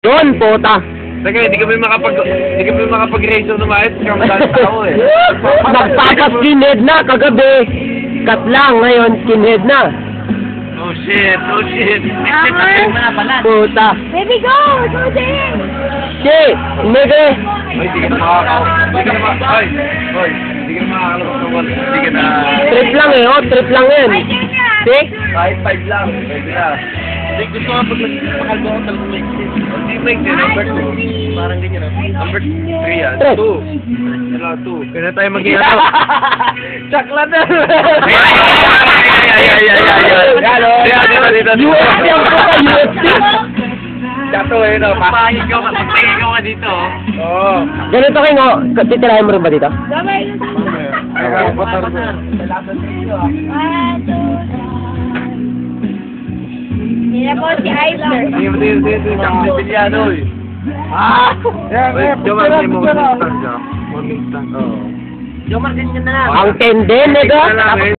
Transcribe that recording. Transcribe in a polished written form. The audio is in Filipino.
Yun, puta. Teka, hindi kami makapag-race na maayos kasi madali tao eh. Nagpapaskinhead na kagabi. Cut lang, ngayon skinhead na. Oh shit, oh shit. Puta. Baby, go! Go there! Shit, nigga. Ay, hindi ka na makakalabas ng wall. Hindi ka na... Trip lang eh, oh, trip lang yan. Ay, yan nga! See? Kahit 5 lang, pwede na. Hindi, gusto nga pag nagpakalbo ko talagang make sense. Hindi make sense, number 2. Parang ganyan ah. Number 3 yan. Tres. 2. Wala, 2. Kaya na tayo maging ano. Chakla na. UFC ang puta, UFC. Chato eh, no? Magpahig ka dito. Oo. Ganito kayo, no? Titirahin mo rin ba dito? Gamay na Hindi na po si Eisner. Sige. Kami Bilyano eh. Ah! Jomar, may mo stand ka. Morning stand. Oo. Ang tende, nigga.